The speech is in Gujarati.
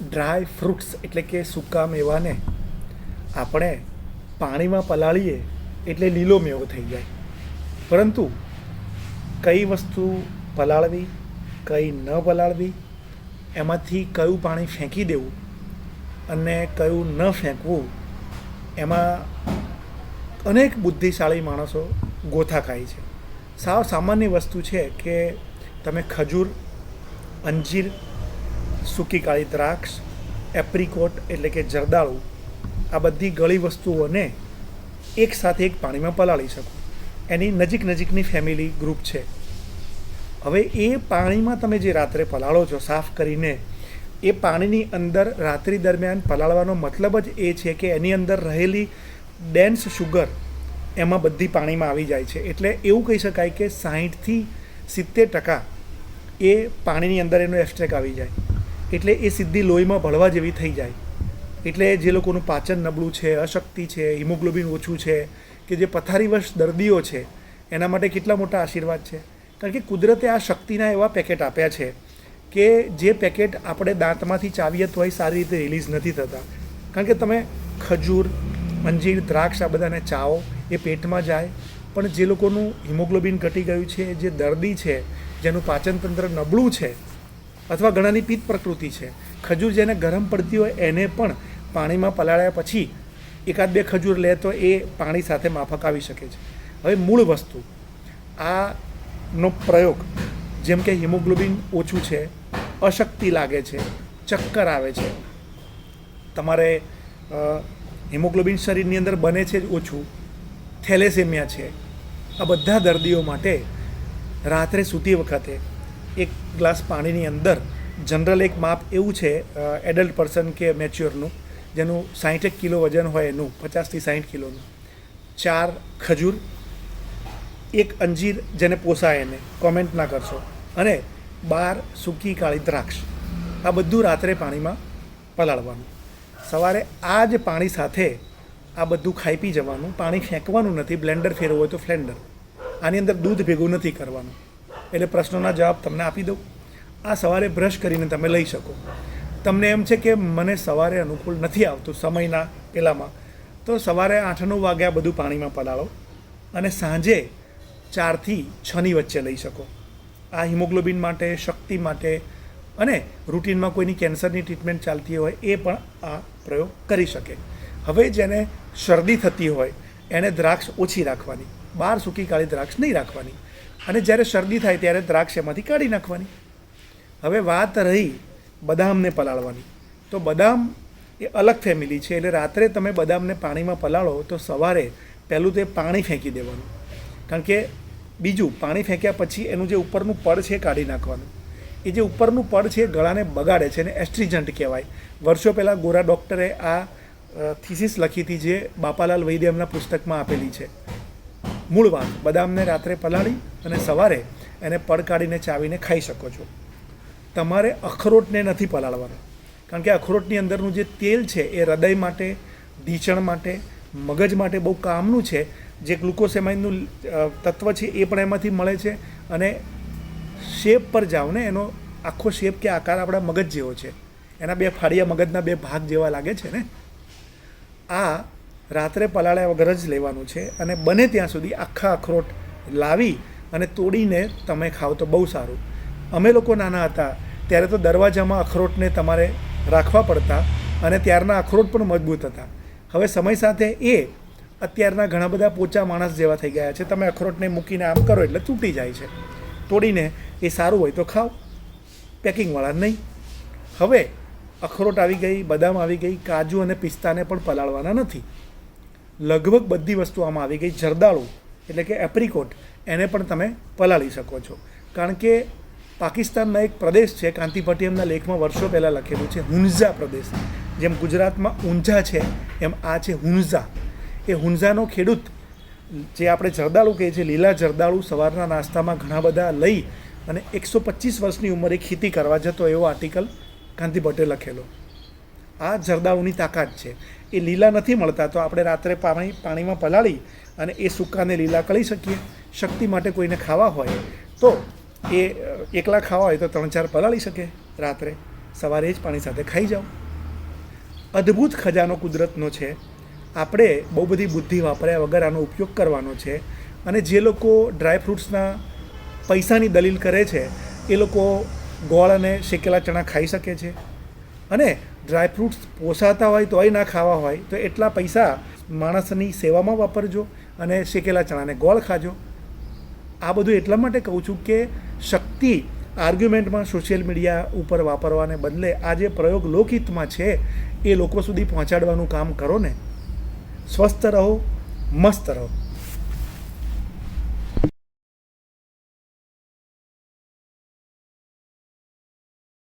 ડ્રાય ફ્રૂટ્સ એટલે કે સૂકા મેવાને આપણે પાણીમાં પલાળીએ એટલે લીલો મેવો થઈ જાય. પરંતુ કઈ વસ્તુ પલાળવી, કઈ ન પલાળવી, એમાંથી કયું પાણી ફેંકી દેવું અને કયું ન ફેંકવું, એમાં અનેક બુદ્ધિશાળી માણસો ગોથા ખાય છે. સાવ સામાન્ય વસ્તુ છે કે તમે ખજૂર, અંજીર, સૂકી કાળી દ્રાક્ષ, એપ્રિકોટ એટલે કે જરદાળુ, આ બધી ગળી વસ્તુઓને એકસાથે એક પાણીમાં પલાળી શકો. એની નજીકની ફેમિલી ગ્રુપ છે. હવે એ પાણીમાં તમે જે રાત્રે પલાળો છો સાફ કરીને, એ પાણીની અંદર રાત્રિ દરમિયાન પલાળવાનો મતલબ જ એ છે કે એની અંદર રહેલી ડેન્સ શુગર એમાં બધી પાણીમાં આવી જાય છે. એટલે એવું કહી શકાય કે 60થી 70% એ પાણીની અંદર એનો એક્સ્ટ્રેક આવી જાય. એટલે એ સીધી લોહીમાં ભળવા જેવી થઈ જાય. એટલે જે લોકોનું પાચન નબળું છે, અશક્તિ છે, હિમોગ્લોબિન ઓછું છે, કે જે પથારીવશ દર્દીઓ છે, એના માટે કેટલા મોટા આશીર્વાદ છે. કારણ કે કુદરતે આ શક્તિના એવા પેકેટ આપ્યા છે કે જે પેકેટ આપણે દાંતમાંથી ચાવીએ તોય સારી રીતે રિલીઝ નથી થતા. કારણ કે તમે ખજૂર, અંજીર, દ્રાક્ષ આ બધાને ચાવો, એ પેટમાં જાય. પણ જે લોકોનું હિમોગ્લોબિન ઘટી ગયું છે, જે દર્દી છે, જેનું પાચનતંત્ર નબળું છે, અથવા ઘણાની પિત્ત પ્રકૃતિ છે, ખજૂર જેને ગરમ પડતી હોય એને પણ પાણીમાં પલાળ્યા પછી એકાદ બે ખજૂર લે તો એ પાણી સાથે માફક આવી શકે છે. હવે મૂળ વસ્તુ આનો પ્રયોગ, જેમ કે હિમોગ્લોબિન ઓછું છે, અશક્તિ લાગે છે, ચક્કર આવે છે, તમારે હિમોગ્લોબિન શરીરની અંદર બને છે જ ઓછું, થેલેસેમિયા છે, આ બધા દર્દીઓ માટે રાત્રે સૂતી વખતે એક ગ્લાસ પાણીની અંદર જનરલ એક માપ એવું છે એડલ્ટ પર્સન કે મેચ્યોરનું, જેનું 60 કિલો વજન હોય એનું, 50થી 60 કિલોનું, 4 ખજૂર, 1 અંજીર જેને પોસાય એને, કોમેન્ટ ના કરશો, અને 12 સૂકી કાળી દ્રાક્ષ, આ બધું રાત્રે પાણીમાં પલાળવાનું. સવારે આ જ પાણી સાથે આ બધું ખાઈ પી જવાનું. પાણી ફેંકવાનું નથી, બ્લેન્ડર ફેરવું હોય તો ફ્લેન્ડર. આની અંદર દૂધ ભેગું નથી કરવાનું. એટલે પ્રશ્નોના જવાબ તમને આપી દઉં. આ સવારે બ્રશ કરીને તમે લઈ શકો. તમને એમ છે કે મને સવારે અનુકૂળ નથી આવતું સમયના પેલામાં, તો સવારે 8-9 વાગ્યા બધું પાણીમાં પલાળો અને સાંજે 4થી 6ની વચ્ચે લઈ શકો. આ હિમોગ્લોબિન માટે, શક્તિ માટે, અને રૂટીનમાં કોઈની કેન્સરની ટ્રીટમેન્ટ ચાલતી હોય એ પણ આ પ્રયોગ કરી શકે. હવે જેને શરદી થતી હોય એને દ્રાક્ષ ઓછી રાખવાની, 12 સૂકી કાળી દ્રાક્ષ નહીં રાખવાની, અને જ્યારે શરદી થાય ત્યારે દ્રાક્ષ એમાંથી કાઢી નાખવાની. હવે વાત રહી બદામને પલાળવાની, તો બદામ એ અલગ ફેમિલી છે. એટલે રાત્રે તમે બદામને પાણીમાં પલાળો તો સવારે પહેલું તે પાણી ફેંકી દેવાનું. કારણ કે બીજું, પાણી ફેંક્યા પછી એનું જે ઉપરનું પડ છે એ કાઢી નાખવાનું. એ જે ઉપરનું પડ છે એ ગળાને બગાડે છે, એને એસ્ટ્રીજન્ટ કહેવાય. વર્ષો પહેલાં ગોરા ડૉક્ટરે આ થીસીસ લખી હતી, જે બાપાલાલ વૈદ્ય એમના પુસ્તકમાં આપેલી છે. મૂળ વાત, બદામને રાત્રે પલાળી અને સવારે એને પડ કાઢીને ચાવીને ખાઈ શકો છો. તમારે અખરોટને નથી પલાળવાના, કારણ કે અખરોટની અંદરનું જે તેલ છે એ હૃદય માટે, ઢીંચણ માટે, મગજ માટે બહુ કામનું છે. જે ગ્લુકોસેમાઇનનું તત્વ છે એ પણ એમાંથી મળે છે. અને શેપ પર જાઓ ને, એનો આખો શેપ કે આકાર આપણા મગજ જેવો છે. એના 2 ફાળિયા મગજના 2 ભાગ જેવા લાગે છે ને. આ રાત્રે પલાળ્યા વગર જ લેવાનું છે. અને બને ત્યાં સુધી આખા અખરોટ લાવી અને તોડીને તમે ખાઓ તો બહુ સારું. અમે લોકો નાના હતા ત્યારે તો દરવાજામાં અખરોટને તમારે રાખવા પડતા, અને ત્યારના અખરોટ પણ મજબૂત હતા. હવે સમય સાથે એ અત્યારના ઘણા બધા પોચા માણસ જેવા થઈ ગયા છે. તમે અખરોટને મૂકીને આમ કરો એટલે તૂટી જાય છે. તોડીને એ સારું હોય તો ખાઓ, પેકિંગવાળા નહીં. હવે અખરોટ આવી ગઈ, બદામ આવી ગઈ, કાજુ અને પિસ્તાને પણ પલાળવાના નથી. લગભગ બધી વસ્તુ આમાં આવી ગઈ. જરદાળુ એટલે કે એપ્રિકોટ, એને પણ તમે પલાળી શકો છો. કારણ કે પાકિસ્તાનના એક પ્રદેશ છે, કાંતિપટિયમના લેખમાં વર્ષો પહેલાં લખેલું છે, હુન્ઝા પ્રદેશ. જેમ ગુજરાતમાં ઊંઝા છે એમ આ છે હુન્ઝા. એ હુન્ઝાનો ખેડૂત, જે આપણે જરદાળુ કહીએ છીએ, લીલા જરદાળુ સવારના નાસ્તામાં ઘણા બધા લઈ અને 125 વર્ષની ઉંમરે ખેતી કરવા જતો, એવો આર્ટિકલ કાંતિ ભટ્ટે લખેલો. આ જરદાળુની તાકાત છે. એ લીલા નથી મળતા તો આપણે રાત્રે પાણીમાં પલાળી અને એ સૂકાને લીલા કરી શકીએ. શક્તિ માટે કોઈને ખાવા હોય તો એ એકલા ખાવા હોય તો 3-4 પલાળી શકે રાત્રે. સવારે જ પાણી સાથે ખાઈ જાઓ. અદ્ભુત ખજાનો કુદરતનો છે. આપણે બહુ બધી બુદ્ધિ વાપર્યા વગર આનો ઉપયોગ કરવાનો છે. અને જે લોકો ડ્રાયફ્રૂટ્સના પૈસાની દલીલ કરે છે એ લોકો ગોળ અને શેકેલા ચણા ખાઈ શકે છે. અને ડ્રાયફ્રૂટ્સ પોસાતા હોય તોય ના ખાવા હોય તો એટલા પૈસા માણસની સેવામાં વાપરજો અને શેકેલા ચણાને ગોળ ખાજો. આ બધું એટલા માટે કહું છું કે શક્તિ આર્ગ્યુમેન્ટમાં સોશિયલ મીડિયા ઉપર વાપરવાને બદલે આ જે પ્રયોગ લોકહિતમાં છે એ લોકો સુધી પહોંચાડવાનું કામ કરો ને. સ્વસ્થ રહો, મસ્ત રહો.